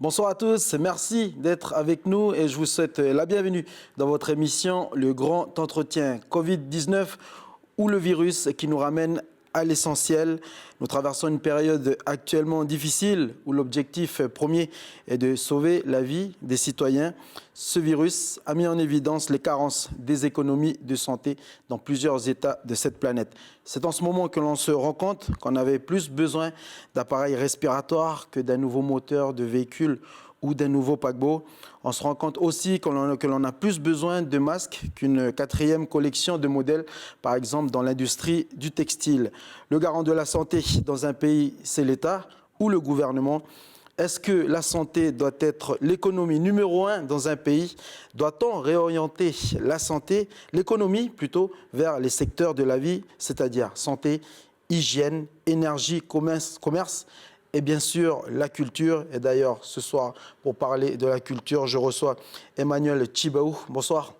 Bonsoir à tous, merci d'être avec nous et je vous souhaite la bienvenue dans votre émission Le Grand Entretien Covid-19 ou le virus qui nous ramène à l'essentiel. Nous traversons une période actuellement difficile où l'objectif premier est de sauver la vie des citoyens. Ce virus a mis en évidence les carences des économies de santé dans plusieurs États de cette planète. C'est en ce moment que l'on se rend compte qu'on avait plus besoin d'appareils respiratoires que d'un nouveau moteur de véhicule ou d'un nouveau paquebot. On se rend compte aussi que l'on a plus besoin de masques qu'une quatrième collection de modèles, par exemple dans l'industrie du textile. Le garant de la santé dans un pays, c'est l'État ou le gouvernement. Est-ce que la santé doit être l'économie numéro 1 dans un pays? Doit-on réorienter la santé, l'économie plutôt, vers les secteurs de la vie, c'est-à-dire santé, hygiène, énergie, commerce et bien sûr la culture? Et d'ailleurs, ce soir, pour parler de la culture, je reçois Emmanuel Tchibaou. Bonsoir.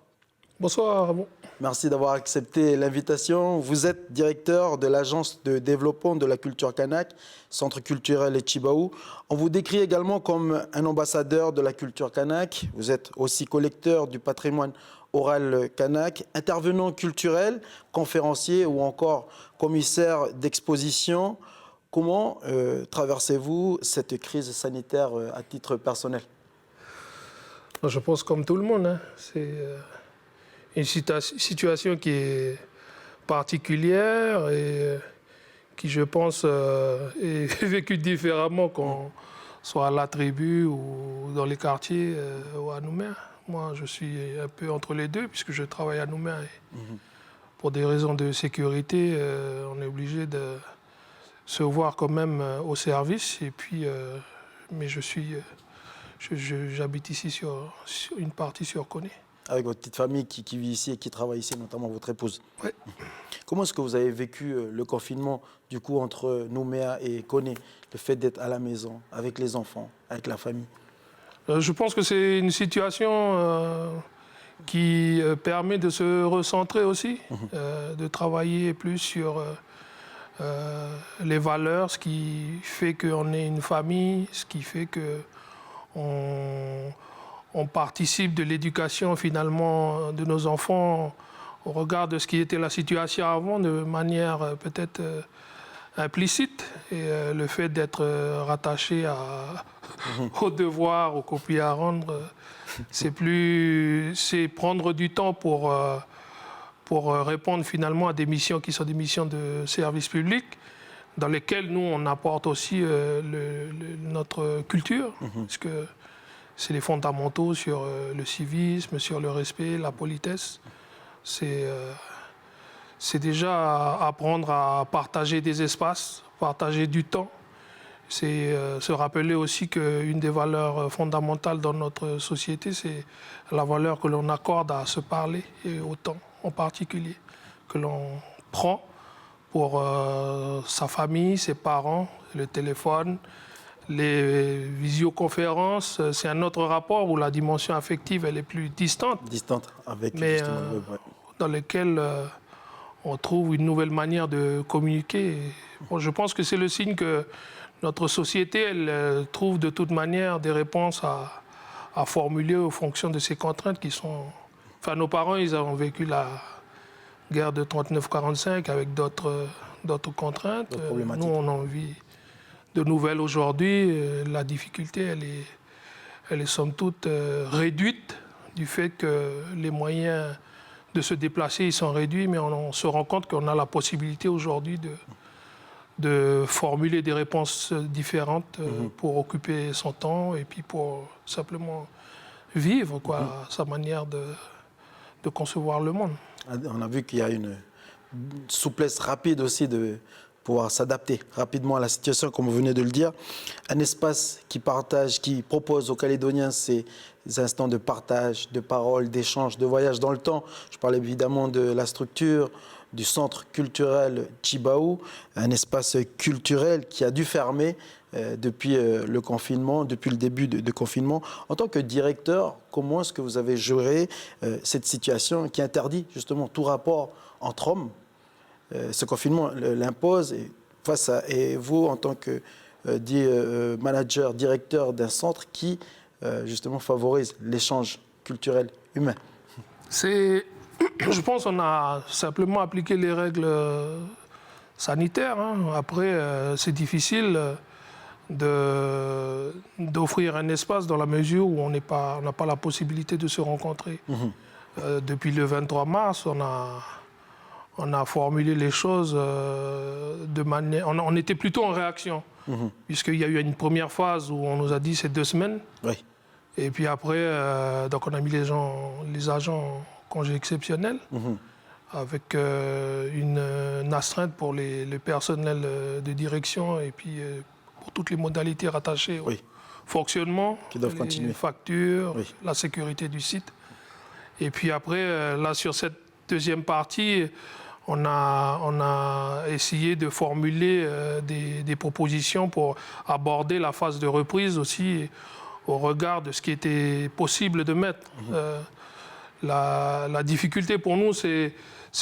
Bonsoir, Ramon. Merci d'avoir accepté l'invitation. Vous êtes directeur de l'Agence de développement de la culture kanak, Centre culturel Tchibaou. On vous décrit également comme un ambassadeur de la culture kanak. Vous êtes aussi collecteur du patrimoine oral kanak, intervenant culturel, conférencier ou encore commissaire d'exposition. Comment traversez-vous cette crise sanitaire à titre personnel? Je pense comme tout le monde, hein. C'est une situation qui est particulière et qui, je pense, est vécue différemment qu'on soit à la tribu ou dans les quartiers ou à Nouméa. Moi, je suis un peu entre les deux puisque je travaille à Nouméa. Pour des raisons de sécurité, on est obligé de se voir quand même au service. Et puis, mais j'habite ici sur une partie sur Koné. Avec votre petite famille qui vit ici et qui travaille ici, notamment votre épouse. Oui. Comment est-ce que vous avez vécu le confinement, du coup, entre Nouméa et Koné, le fait d'être à la maison, avec les enfants, avec la famille? Je pense que c'est une situation qui permet de se recentrer aussi, de travailler plus sur les valeurs, ce qui fait qu'on est une famille, ce qui fait qu'on participe de l'éducation finalement de nos enfants au regard de ce qui était la situation avant, de manière peut-être implicite. Et le fait d'être rattaché aux devoirs, aux copies à rendre, c'est prendre du temps pour répondre finalement à des missions qui sont des missions de service public, dans lesquelles nous, on apporte aussi notre culture, parce que c'est les fondamentaux sur le civisme, sur le respect, la politesse. C'est déjà apprendre à partager des espaces, partager du temps. C'est se rappeler aussi qu'une des valeurs fondamentales dans notre société, c'est la valeur que l'on accorde à se parler et au temps en particulier, que l'on prend pour sa famille, ses parents, le téléphone, les visioconférences. C'est un autre rapport où la dimension affective elle est plus distante. Distante avec mais justement, dans lequel on trouve une nouvelle manière de communiquer. Bon, je pense que c'est le signe que notre société elle trouve de toute manière des réponses à formuler en fonction de ces contraintes qui sont... Enfin, nos parents, ils ont vécu la guerre de 39-45 avec d'autres contraintes. Nous, on en vit de nouvelles aujourd'hui. La difficulté, elle est somme toute réduite du fait que les moyens de se déplacer, ils sont réduits, mais on se rend compte qu'on a la possibilité aujourd'hui de formuler des réponses différentes pour occuper son temps et puis pour simplement vivre sa manière de concevoir le monde. On a vu qu'il y a une souplesse rapide aussi de pouvoir s'adapter rapidement à la situation, comme vous venez de le dire. Un espace qui partage, qui propose aux Calédoniens ces instants de partage, de parole, d'échange, de voyage dans le temps. Je parle évidemment de la structure du centre culturel Tchibaou, un espace culturel qui a dû fermer depuis le confinement, depuis le début de confinement. En tant que directeur, comment est-ce que vous avez géré cette situation qui interdit justement tout rapport entre hommes? Ce confinement l'impose et vous, en tant que manager, directeur d'un centre qui justement favorise l'échange culturel humain? Je pense qu'on a simplement appliqué les règles sanitaires. Après, c'est difficile d'offrir un espace dans la mesure où on n'a pas la possibilité de se rencontrer. Depuis le 23 mars, on a formulé les choses de manière... On était plutôt en réaction, puisqu'il y a eu une première phase où on nous a dit c'est 2 semaines. Oui. Et puis après, donc on a mis les agents en congé exceptionnel, avec une astreinte pour les personnels de direction et puis pour toutes les modalités rattachées au fonctionnement, qui doivent continuer. Les factures, la sécurité du site. Et puis après, là, sur cette deuxième partie, on a essayé de formuler des propositions pour aborder la phase de reprise aussi au regard de ce qui était possible de mettre. La difficulté pour nous, c'est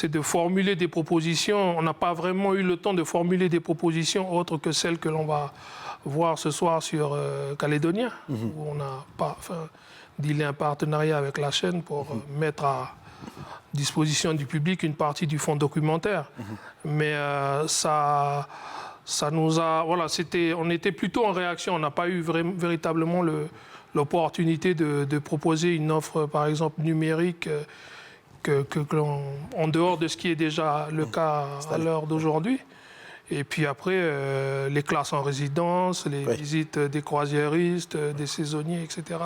de formuler des propositions. On n'a pas vraiment eu le temps de formuler des propositions autres que celles que l'on va voir ce soir sur Calédonia, où on a dealé un partenariat avec la chaîne pour mettre à disposition du public une partie du fonds documentaire. Mais ça nous a... Voilà, on était plutôt en réaction. On n'a pas eu véritablement l'opportunité de proposer une offre, par exemple, numérique, en dehors de ce qui est déjà le cas à l'heure d'aujourd'hui. Et puis après, les classes en résidence, les visites des croisiéristes, des saisonniers, etc.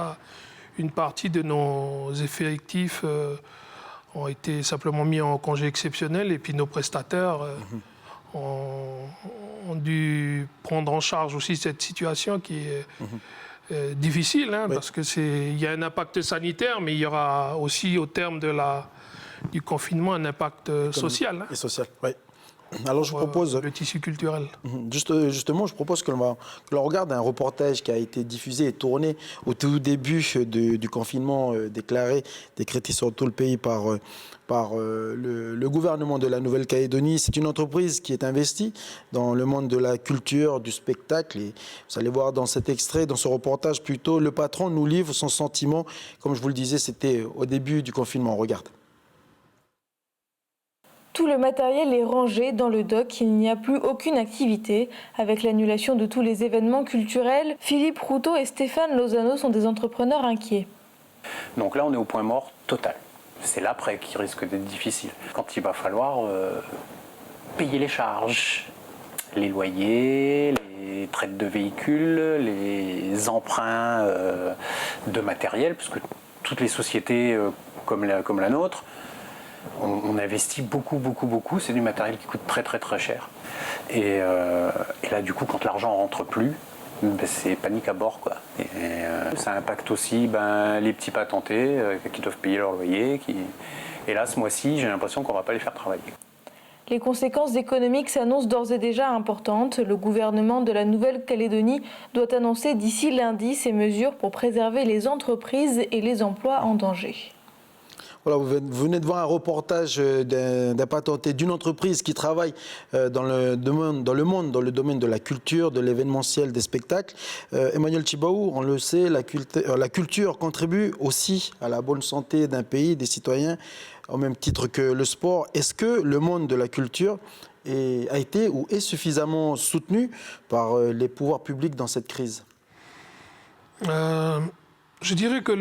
Une partie de nos effectifs ont été simplement mis en congé exceptionnel et puis nos prestataires ont dû prendre en charge aussi cette situation qui est difficile, parce qu'il y a un impact sanitaire, mais il y aura aussi au terme du confinement un impact social. Et social, oui. Alors je vous propose... Le tissu culturel. Justement, je propose que l'on regarde un reportage qui a été diffusé et tourné au tout début du confinement décrété sur tout le pays par le gouvernement de la Nouvelle-Calédonie. C'est une entreprise qui est investie dans le monde de la culture, du spectacle. Et vous allez voir dans cet extrait, dans ce reportage plutôt, le patron nous livre son sentiment. Comme je vous le disais, c'était au début du confinement. On regarde. Tout le matériel est rangé dans le dock, il n'y a plus aucune activité. Avec l'annulation de tous les événements culturels, Philippe Routot et Stéphane Lozano sont des entrepreneurs inquiets. Donc là, on est au point mort total. C'est l'après qui risque d'être difficile. Quand il va falloir payer les charges, les loyers, les traites de véhicules, les emprunts de matériel, parce que toutes les sociétés comme la nôtre, on investit beaucoup, c'est du matériel qui coûte très cher. Et là, du coup, quand l'argent rentre plus, c'est panique à bord, quoi. Et ça impacte aussi les petits patentés qui doivent payer leur loyer. Et là, ce mois-ci, j'ai l'impression qu'on ne va pas les faire travailler. Les conséquences économiques s'annoncent d'ores et déjà importantes. Le gouvernement de la Nouvelle-Calédonie doit annoncer d'ici lundi ces mesures pour préserver les entreprises et les emplois en danger. Voilà, vous venez de voir un reportage d'un patenté d'une entreprise qui travaille dans le domaine de la culture, de l'événementiel, des spectacles. Emmanuel Chibaou, on le sait, la culture contribue aussi à la bonne santé d'un pays, des citoyens, au même titre que le sport. Est-ce que le monde de la culture a été ou est suffisamment soutenu par les pouvoirs publics dans cette crise ? Je dirais que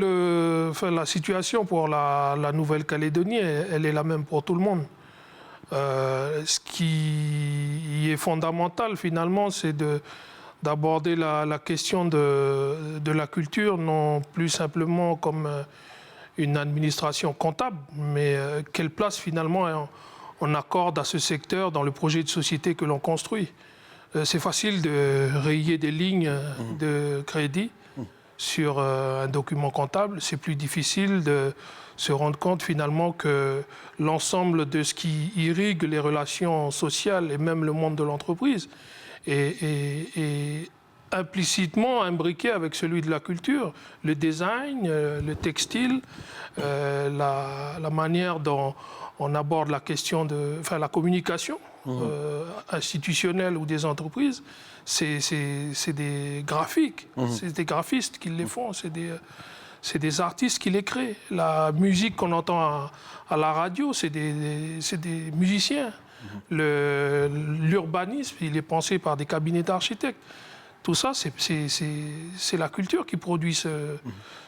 la situation pour la Nouvelle-Calédonie, elle est la même pour tout le monde. Ce qui est fondamental finalement, c'est d'aborder la question de la culture, non plus simplement comme une administration comptable, mais quelle place finalement on accorde à ce secteur dans le projet de société que l'on construit. C'est facile de rayer des lignes de crédit sur un document comptable. C'est plus difficile de se rendre compte finalement que l'ensemble de ce qui irrigue les relations sociales et même le monde de l'entreprise est implicitement imbriqué avec celui de la culture. Le design, le textile, la manière dont on aborde la question la communication institutionnels ou des entreprises, c'est des graphiques, c'est des graphistes qui les font, c'est des artistes qui les créent. La musique qu'on entend à la radio, c'est des musiciens. L'urbanisme, il est pensé par des cabinets d'architectes. Tout ça, c'est la culture qui produit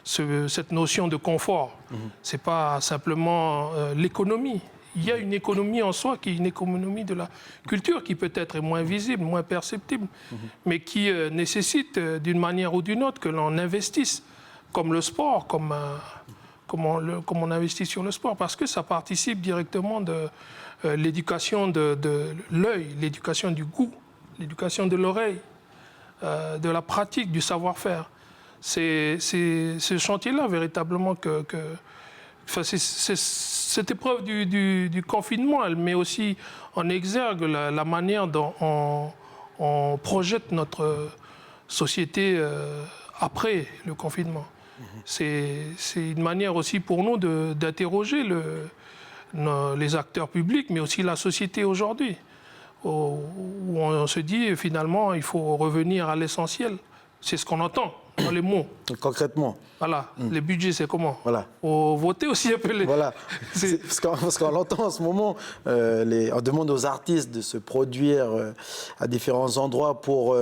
cette notion de confort. Ce n'est pas simplement l'économie. Il y a une économie en soi qui est une économie de la culture qui peut-être est moins visible, moins perceptible, mais qui nécessite d'une manière ou d'une autre que l'on investisse, comme le sport, comme on investit sur le sport, parce que ça participe directement de l'éducation de l'œil, l'éducation du goût, l'éducation de l'oreille, de la pratique, du savoir-faire. C'est ce chantier-là véritablement c'est cette épreuve du confinement, elle met aussi en exergue la manière dont on projette notre société après le confinement. C'est une manière aussi pour nous d'interroger les acteurs publics, mais aussi la société aujourd'hui, où on se dit finalement il faut revenir à l'essentiel. C'est ce qu'on entend dans les mots. Concrètement. Voilà, les budgets, c'est comment? Voilà. Faut voter aussi un peu les... Voilà, parce qu'on l'entend en ce moment, on demande aux artistes de se produire à différents endroits pour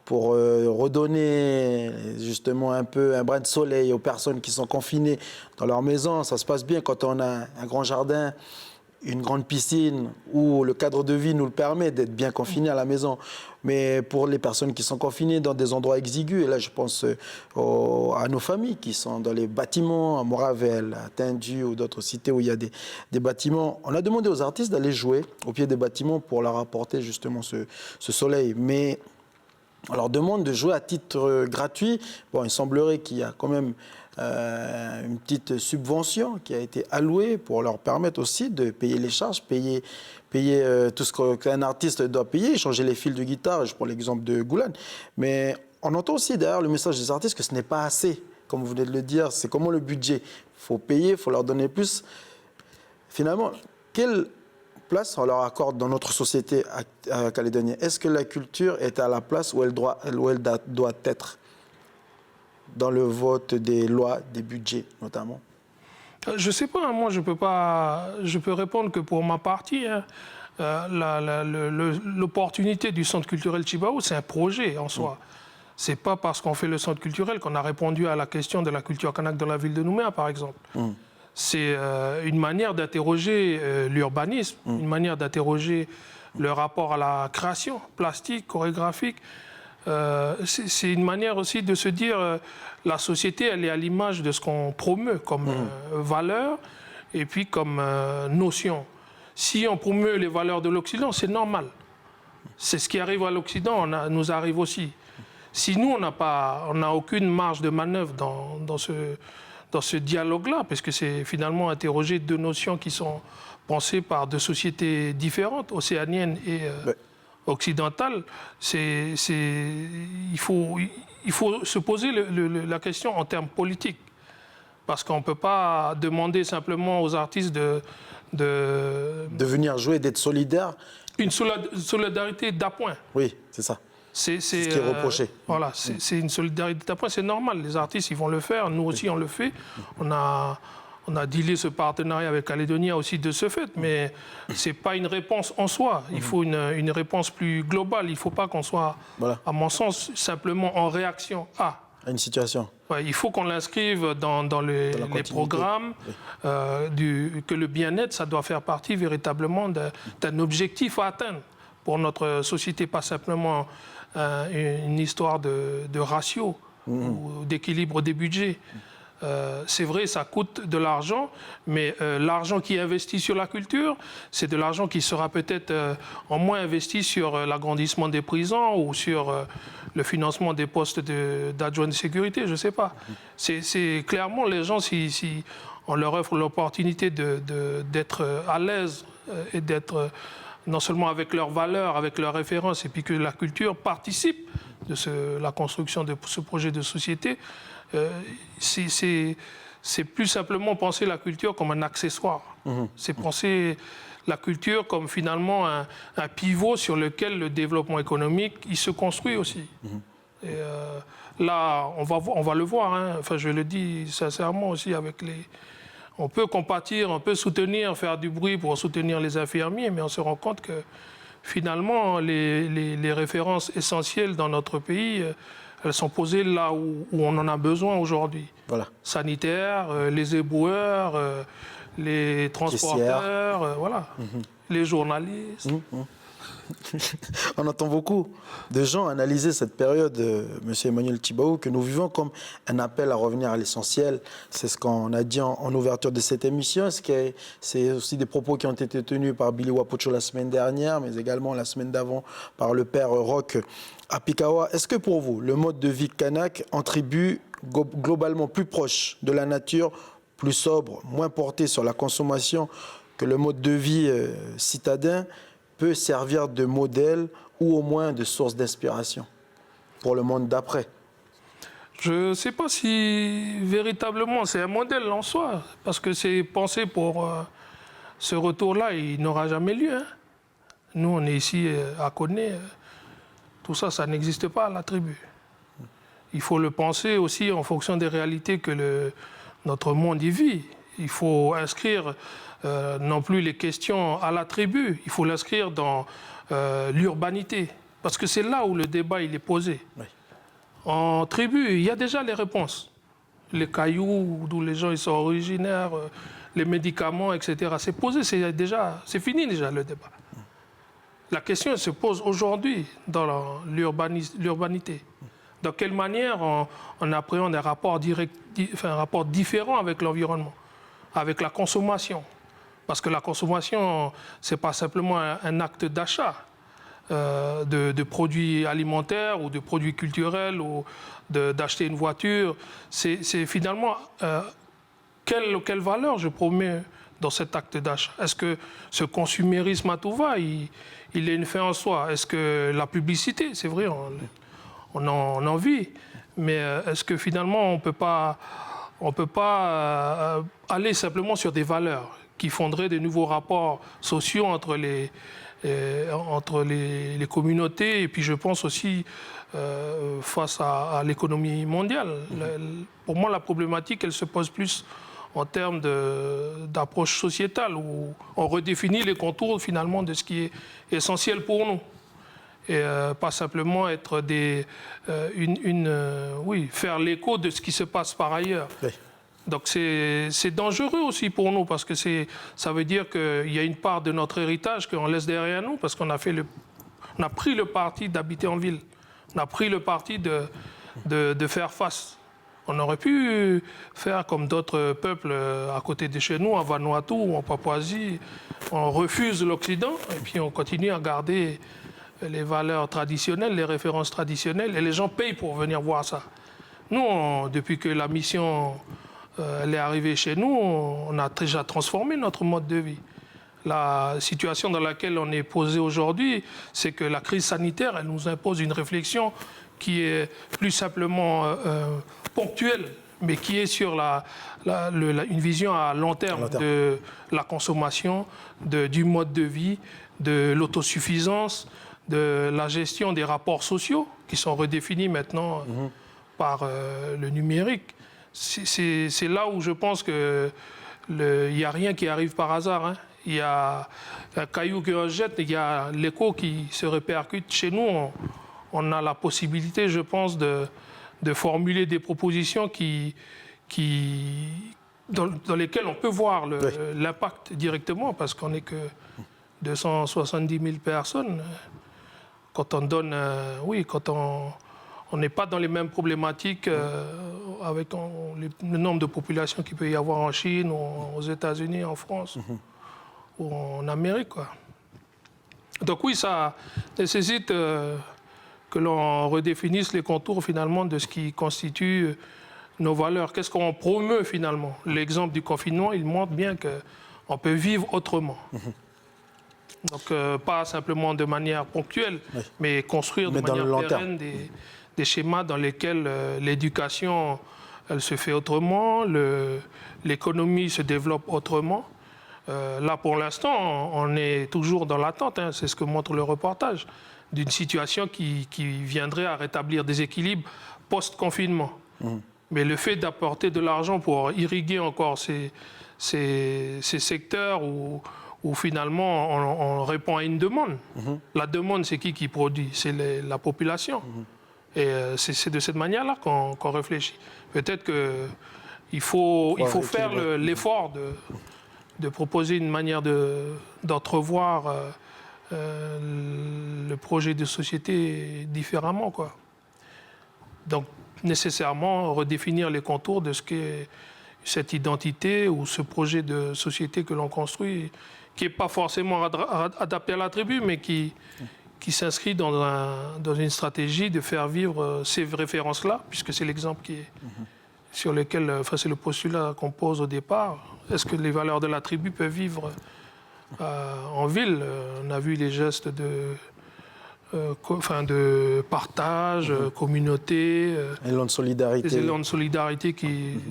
redonner justement un brin de soleil aux personnes qui sont confinées dans leur maison. Ça se passe bien quand on a un grand jardin, une grande piscine, où le cadre de vie nous le permet d'être bien confinés à la maison. Mais pour les personnes qui sont confinées dans des endroits exigus, et là je pense à nos familles qui sont dans les bâtiments, à Moravel, à Tindu ou d'autres cités où il y a des bâtiments, on a demandé aux artistes d'aller jouer au pied des bâtiments pour leur apporter justement ce soleil. Mais on leur demande de jouer à titre gratuit. Bon, il semblerait qu'il y a quand même une petite subvention qui a été allouée pour leur permettre aussi de payer les charges, payer tout ce qu'un artiste doit payer, changer les fils de guitare, je prends l'exemple de Goulan. Mais on entend aussi derrière le message des artistes que ce n'est pas assez, comme vous venez de le dire, c'est comment le budget. Il faut payer, il faut leur donner plus. Finalement, quelle place on leur accorde dans notre société calédonienne? Est-ce que la culture est à la place où elle doit être dans le vote des lois, des budgets notamment? Je ne sais pas, moi je peux répondre que pour ma partie, l'opportunité du centre culturel Tchibao, c'est un projet en soi. Ce n'est pas parce qu'on fait le centre culturel qu'on a répondu à la question de la culture kanak dans la ville de Nouméa, par exemple. C'est une manière d'interroger l'urbanisme, une manière d'interroger le rapport à la création plastique, chorégraphique. C'est une manière aussi de se dire la société, elle est à l'image de ce qu'on promeut comme valeur et puis comme notion. Si on promeut les valeurs de l'Occident, c'est normal. C'est ce qui arrive à l'Occident, nous arrive aussi. Si nous, on n'a aucune marge de manœuvre dans ce dialogue-là, parce que c'est finalement interroger deux notions qui sont pensées par deux sociétés différentes, océaniennes et occidentale, il faut se poser la question en termes politiques. Parce qu'on ne peut pas demander simplement aux artistes de venir jouer, d'être solidaires. Une solidarité d'appoint. Oui, c'est ça. C'est ce qui est reproché. Voilà, c'est une solidarité d'appoint, c'est normal. Les artistes, ils vont le faire, nous aussi, on le fait. On a dealé ce partenariat avec Calédonia aussi de ce fait, mais ce n'est pas une réponse en soi. Il faut une réponse plus globale. Il ne faut pas qu'on soit, à mon sens, simplement en réaction à une situation. Ouais, il faut qu'on l'inscrive dans les programmes, que le bien-être, ça doit faire partie véritablement d'un objectif à atteindre pour notre société, pas simplement une histoire de ratio ou d'équilibre des budgets. C'est vrai, ça coûte de l'argent, mais l'argent qui est investi sur la culture, c'est de l'argent qui sera peut-être en moins investi sur l'agrandissement des prisons ou sur le financement des postes d'adjoints de sécurité, je ne sais pas. C'est clairement les gens, si on leur offre l'opportunité d'être à l'aise et d'être non seulement avec leurs valeurs, avec leurs références, et puis que la culture participe de la construction de ce projet de société, c'est c'est plus simplement penser la culture comme un accessoire. C'est penser la culture comme finalement un pivot sur lequel le développement économique il se construit aussi. Et là, on va le voir, hein. Enfin, je le dis sincèrement aussi avec les... On peut compatir, on peut soutenir, faire du bruit pour soutenir les infirmiers, mais on se rend compte que finalement, les références essentielles dans notre pays, elles sont posées là où on en a besoin aujourd'hui. Voilà. Sanitaires, les éboueurs, les transporteurs, voilà, les journalistes. On entend beaucoup de gens analyser cette période, M. Emmanuel Tjibaou, que nous vivons comme un appel à revenir à l'essentiel. C'est ce qu'on a dit en ouverture de cette émission. C'est aussi des propos qui ont été tenus par Billy Wapocho la semaine dernière, mais également la semaine d'avant par le père Roch Apikawa. Est-ce que pour vous, le mode de vie kanak en tribu globalement plus proche de la nature, plus sobre, moins porté sur la consommation que le mode de vie citadin, peut servir de modèle ou au moins de source d'inspiration pour le monde d'après? Je ne sais pas si véritablement c'est un modèle en soi, parce que c'est pensé pour ce retour-là, il n'aura jamais lieu. Hein. Nous, on est ici à Koné, tout ça, ça n'existe pas à la tribu. Il faut le penser aussi en fonction des réalités que notre monde y vit. Il faut inscrire non plus les questions à la tribu, il faut l'inscrire dans l'urbanité. Parce que c'est là où le débat il est posé. Oui. En tribu, il y a déjà les réponses. Les cailloux, d'où les gens ils sont originaires, les médicaments, etc. C'est posé, c'est fini déjà le débat. La question se pose aujourd'hui dans l'urbanité. De quelle manière on appréhende un rapport différent avec l'environnement, avec la consommation. Parce que la consommation, ce n'est pas simplement un acte d'achat de produits alimentaires ou de produits culturels ou d'acheter une voiture. C'est finalement quelle valeur je promets dans cet acte d'achat. Est-ce que ce consumérisme à tout va, il est une fin en soi? Est-ce que la publicité, c'est vrai, on en vit, mais est-ce que finalement on ne peut pas aller simplement sur des valeurs qui fonderaient de nouveaux rapports sociaux entre les communautés et puis je pense aussi face à l'économie mondiale. Pour moi, la problématique, elle se pose plus en termes d'approche sociétale où on redéfinit les contours finalement de ce qui est essentiel pour nous. Et pas simplement être faire l'écho de ce qui se passe par ailleurs. Oui. Donc c'est dangereux aussi pour nous parce que ça veut dire qu'il y a une part de notre héritage qu'on laisse derrière nous parce qu'on a pris le parti d'habiter en ville. On a pris le parti de faire face. On aurait pu faire comme d'autres peuples à côté de chez nous, en Vanuatu ou en Papouasie. On refuse l'Occident et puis on continue à garder les valeurs traditionnelles, les références traditionnelles, et les gens payent pour venir voir ça. Nous, depuis que la mission elle est arrivée chez nous, on a déjà transformé notre mode de vie. La situation dans laquelle on est posé aujourd'hui, c'est que la crise sanitaire, elle nous impose une réflexion qui est plus simplement ponctuelle, mais qui est sur une vision à long terme de la consommation, du mode de vie, de l'autosuffisance, de la gestion des rapports sociaux qui sont redéfinis maintenant par le numérique. C'est là où je pense qu'il n'y a rien qui arrive par hasard. Hein. Il y a un caillou qu'on jette, il y a l'écho qui se répercute. Chez nous, on a la possibilité, je pense, de formuler des propositions dans lesquelles on peut voir l'impact directement, parce qu'on n'est que 270 000 personnes. Quand on donne, quand on n'est pas dans les mêmes problématiques avec le nombre de populations qu'il peut y avoir en Chine, ou aux États-Unis, en France, ou en Amérique, quoi. Donc oui, ça nécessite que l'on redéfinisse les contours finalement de ce qui constitue nos valeurs. Qu'est-ce qu'on promeut finalement? L'exemple du confinement, il montre bien qu'on peut vivre autrement. Donc pas simplement de manière ponctuelle, mais construire de manière pérenne des schémas dans lesquels l'éducation elle se fait autrement, l'économie se développe autrement. Là, pour l'instant, on est toujours dans l'attente, hein, c'est ce que montre le reportage, d'une situation qui viendrait à rétablir des équilibres post-confinement. Mais le fait d'apporter de l'argent pour irriguer encore ces secteurs où finalement on répond à une demande. La demande, c'est qui produit? C'est la population. Et c'est de cette manière-là qu'on réfléchit. Peut-être qu'il faut faire l'effort de proposer une manière d'entrevoir le projet de société différemment, quoi. Donc, nécessairement, redéfinir les contours de ce qu'est cette identité ou ce projet de société que l'on construit, qui n'est pas forcément adapté à la tribu, mais qui s'inscrit dans une stratégie de faire vivre ces références-là, puisque c'est l'exemple sur lequel, c'est le postulat qu'on pose au départ. Est-ce que les valeurs de la tribu peuvent vivre en ville? On a vu les gestes de partage, communauté. Élan de solidarité. Des élans de solidarité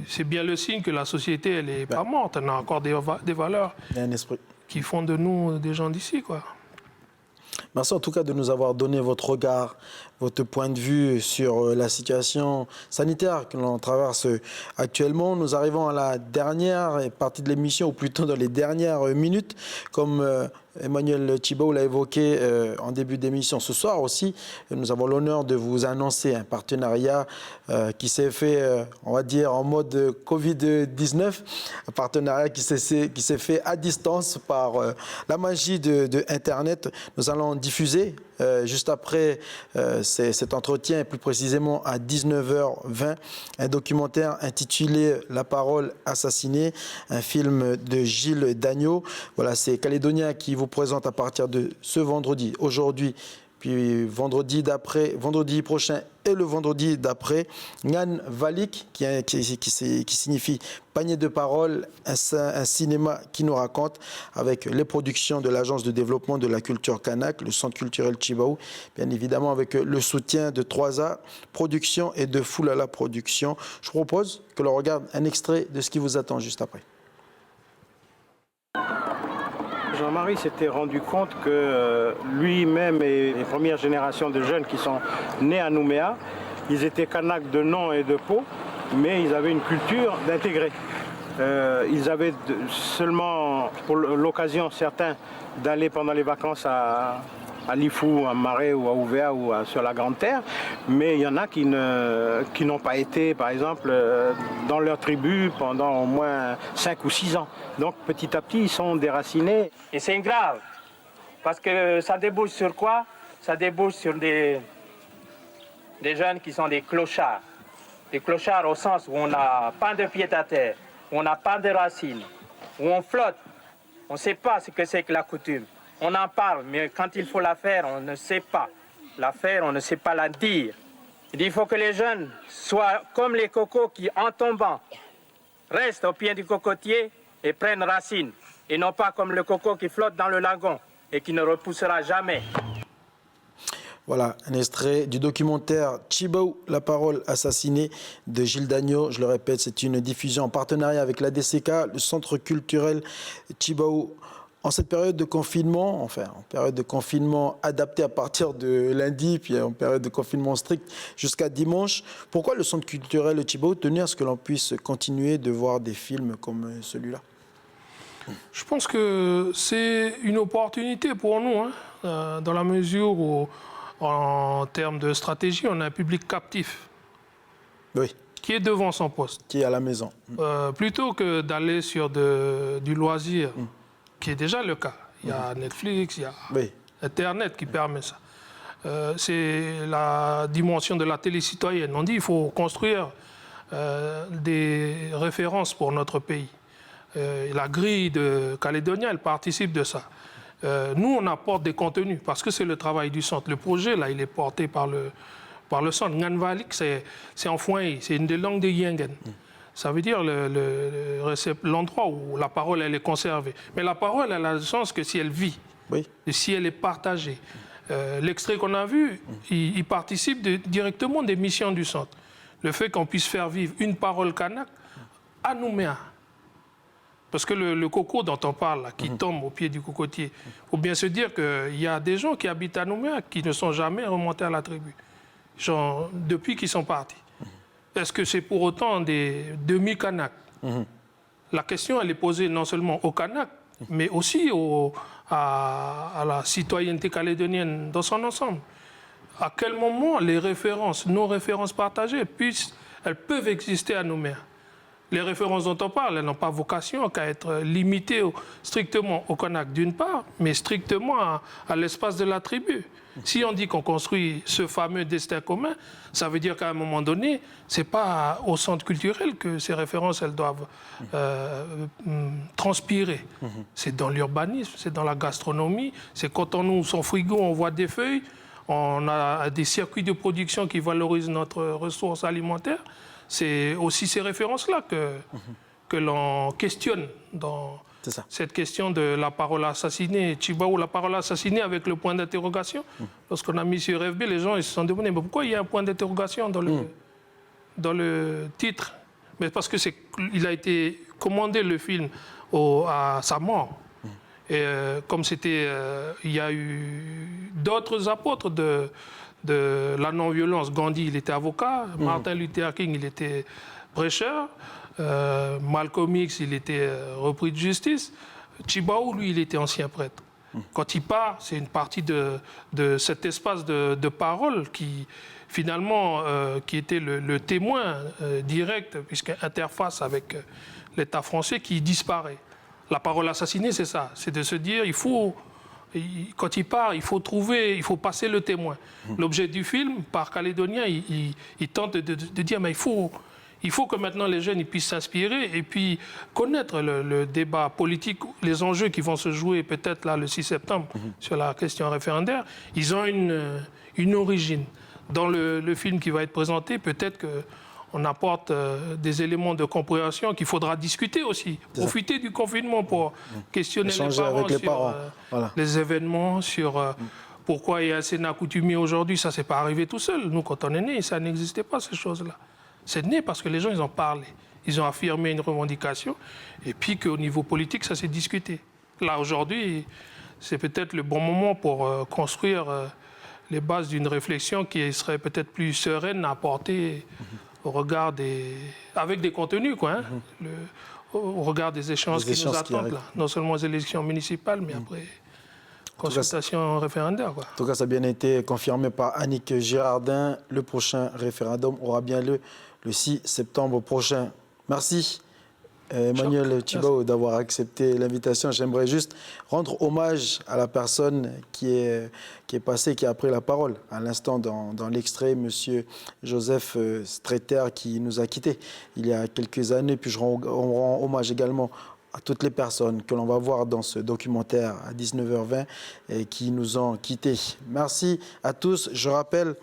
c'est bien le signe que la société, elle n'est pas morte. Elle a encore des valeurs qui font de nous des gens d'ici, quoi. Merci en tout cas de nous avoir donné votre regard, votre point de vue sur la situation sanitaire que l'on traverse actuellement. Nous arrivons à la dernière partie de l'émission, ou plutôt dans les dernières minutes. Comme Emmanuel Tchibaou l'a évoqué en début d'émission, ce soir aussi, nous avons l'honneur de vous annoncer un partenariat qui s'est fait, on va dire, en mode Covid-19, un partenariat qui s'est fait à distance par la magie de Internet. Nous allons diffuser juste après cet entretien, et plus précisément à 19h20, un documentaire intitulé La parole assassinée, un film de Gilles Dagneau. Voilà, c'est Calédonia qui vous présente à partir de ce vendredi, aujourd'hui, puis vendredi prochain et le vendredi d'après, Ngan Valik, qui signifie panier de paroles, un cinéma qui nous raconte, avec les productions de l'Agence de développement de la culture kanak, le Centre culturel Tchibaou, bien évidemment avec le soutien de 3A Production et de Foulala Production. Je propose que l'on regarde un extrait de ce qui vous attend juste après. Jean-Marie s'était rendu compte que lui-même et les premières générations de jeunes qui sont nés à Nouméa, ils étaient Kanaks de nom et de peau, mais ils avaient une culture d'intégrer. Ils avaient seulement, pour l'occasion, certains, d'aller pendant les vacances à Lifou, à Marais ou à Ouvéa ou sur la Grande Terre, mais il y en a qui n'ont pas été, par exemple, dans leur tribu pendant au moins 5 ou 6 ans. Donc petit à petit, ils sont déracinés. Et c'est grave, parce que ça débouche sur quoi? Ça débouche sur des jeunes qui sont des clochards. Des clochards au sens où on n'a pas de pied à terre, où on n'a pas de racines, où on flotte. On ne sait pas ce que c'est que la coutume. On en parle, mais quand il faut la faire, on ne sait pas la faire, on ne sait pas la dire. Il faut que les jeunes soient comme les cocos qui, en tombant, restent au pied du cocotier et prennent racine. Et non pas comme le coco qui flotte dans le lagon et qui ne repoussera jamais. Voilà, un extrait du documentaire Tchibaou, la parole assassinée de Gilles Dagneau. Je le répète, c'est une diffusion en partenariat avec l'ADCK, le Centre culturel Tchibaou. En cette période de confinement, en période de confinement adaptée à partir de lundi, puis en période de confinement strict jusqu'à dimanche, pourquoi le Centre culturel Tchibaou tenait à ce que l'on puisse continuer de voir des films comme celui-là? Je pense que c'est une opportunité pour nous, dans la mesure où, en termes de stratégie, on a un public captif. Oui. Qui est devant son poste. Qui est à la maison. Plutôt que d'aller sur du loisir, qui est déjà le cas. Il y a Netflix, il y a Internet qui permet ça. C'est la dimension de la télé citoyenne. On dit qu'il faut construire des références pour notre pays. La grille de Calédonia, elle participe de ça. Nous, on apporte des contenus parce que c'est le travail du centre. Le projet, là, il est porté par le centre. Ngan Valik, c'est en Fouaï, c'est une des langues de Yengen. Ça veut dire l'endroit où la parole, elle est conservée. Mais la parole, elle a le sens que si elle vit, et si elle est L'extrait qu'on a vu, il participe directement des missions du centre. le fait qu'on puisse faire vivre une parole kanak à Nouméa. Parce que le coco dont on parle, là, qui tombe au pied du cocotier, il faut bien se dire qu'il y a des gens qui habitent à Nouméa qui ne sont jamais remontés à la tribu, genre, depuis qu'ils sont partis. Est-ce que c'est pour autant des demi-Kanaks? La question, elle est posée non seulement aux Kanaks, mais aussi à la citoyenneté calédonienne dans son ensemble. À quel moment les références, nos références partagées, elles peuvent exister à Nouméa? Les références dont on parle, elles n'ont pas vocation qu'à être limitées strictement au Kanak d'une part, mais strictement à l'espace de la tribu. Si on dit qu'on construit ce fameux destin commun, ça veut dire qu'à un moment donné, ce n'est pas au centre culturel que ces références elles doivent transpirer. C'est dans l'urbanisme, c'est dans la gastronomie, c'est quand on ouvre son frigo, on voit des feuilles, on a des circuits de production qui valorisent notre ressource alimentaire. C'est aussi ces références-là que l'on questionne dans cette question de la parole assassinée. Tjibaou, la parole assassinée avec le point d'interrogation. Lorsqu'on a mis sur FB, les gens ils se sont demandé mais pourquoi il y a un point d'interrogation dans le titre. Mais parce qu'il a été commandé le film à sa mort. Et comme c'était, il y a eu d'autres apôtres de la non-violence. Gandhi, il était avocat. Martin Luther King, il était prêcheur. Malcolm X, il était repris de justice. Tjibaou, lui, il était ancien prêtre. Quand il part, c'est une partie de cet espace de parole qui, finalement, qui était le témoin direct, puisque interface avec l'État français, qui disparaît. La parole assassinée, c'est ça. C'est de se dire, quand il part, il faut passer le témoin. L'objet du film, par Calédonien, il tente de dire, mais il faut que maintenant les jeunes ils puissent s'inspirer et puis connaître le débat politique, les enjeux qui vont se jouer peut-être là le 6 septembre sur la question référendaire. Ils ont une origine. Dans le film qui va être présenté, peut-être qu'on apporte des éléments de compréhension qu'il faudra discuter aussi. Profiter du confinement pour questionner les parents sur les événements, sur pourquoi il y a un Sénat coutumier aujourd'hui. Ça, c'est pas arrivé tout seul. Nous, quand on est né, ça n'existait pas, ces choses-là. C'est né parce que les gens, ils ont parlé. Ils ont affirmé une revendication. Et puis qu'au niveau politique, ça s'est discuté. Là, aujourd'hui, c'est peut-être le bon moment pour construire les bases d'une réflexion qui serait peut-être plus sereine à apporter au regard avec des contenus, quoi, au regard des échéances qui nous attendent, là. Non seulement les élections municipales, mais après consultation référendaire, quoi. En tout cas, ça a bien été confirmé par Annick Girardin. Le prochain référendum aura bien lieu le 6 septembre prochain. Merci. Emmanuel Tjibaou d'avoir accepté l'invitation. J'aimerais juste rendre hommage à la personne qui est passée, qui a pris la parole à l'instant dans l'extrait, monsieur Joseph Streeter, qui nous a quittés il y a quelques années. Puis on rend hommage également à toutes les personnes que l'on va voir dans ce documentaire à 19h20 et qui nous ont quittés. Merci à tous. Je rappelle,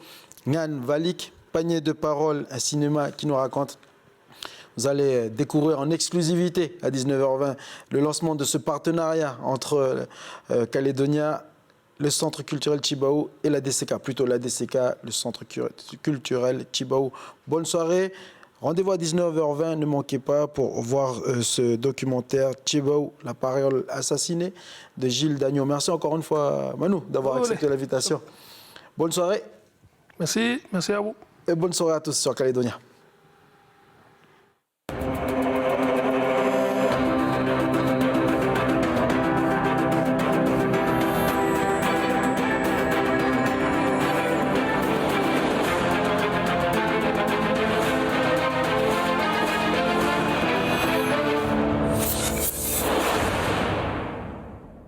Ngan Valik, Panier de paroles, un cinéma qui nous raconte. Vous allez découvrir en exclusivité à 19h20 le lancement de ce partenariat entre Calédonia, le Centre culturel Tjibaou et la DCK. Plutôt la DCK, le Centre culturel Tjibaou. Bonne soirée. Rendez-vous à 19h20, ne manquez pas pour voir ce documentaire Tjibaou, la parole assassinée de Gilles Dagnon. Merci encore une fois, Manu, d'avoir accepté l'invitation. Bonne soirée. Merci à vous. Et bonne soirée à tous sur Calédonia.